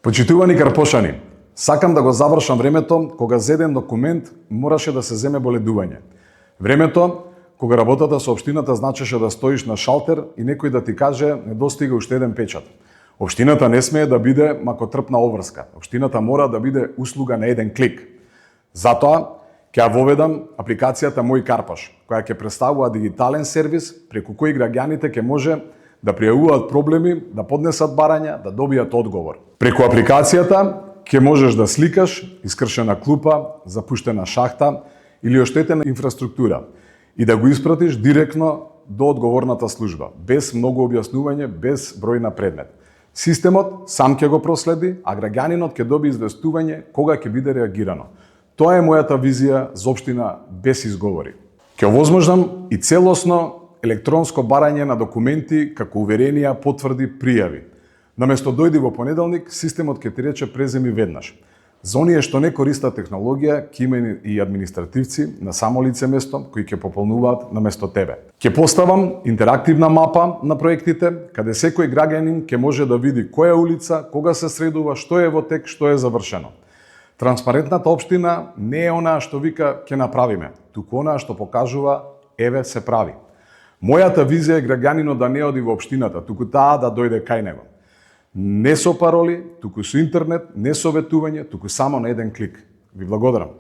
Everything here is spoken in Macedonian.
Почитувани карпошани, сакам да го завршам времето кога за еден документ мораше да се земе боледување. Времето кога работата со општината значеше да стоиш на шалтер и некој да ти каже не достига уште еден печат. Општината не смее да биде макотрпна обврска. Општината мора да биде услуга на еден клик. Затоа ќе ја воведам апликацијата Мој Карпош, која ќе представува дигитален сервис преку кој граѓаните ќе може да пријавуваат проблеми, да поднесат барања, да добијат одговор. Преку апликацијата ќе можеш да сликаш искршена клупа, запуштена шахта или оштетена инфраструктура и да го испратиш директно до одговорната служба, без многу објаснување, без број на предмет. Системот сам ќе го проследи, а граѓанинот ќе доби известување кога ќе биде реагирано. Тоа е мојата визија за општина без изговори. Ќе овозможнам и целосно електронско барање на документи како уверенија, потврди, пријави. Наместо дојди во понеделник, системот ќе ти рече преземи веднаш. За оние што не користат технологија, ќе има и административци на само лице место кои ќе пополнуваат наместо тебе. Ќе поставам интерактивна мапа на проектите, каде секој граѓанин ќе може да види која улица, кога се средува, што е во тек, што е завршено. Транспарентната општина не е онаа што вика ќе направиме, туку онаа што покажува еве се прави. Мојата визија е граѓанинот да не оди во општината, туку таа да дојде кај него. Не со пароли, туку со интернет, не со ветување, туку само на еден клик. Ви благодарам.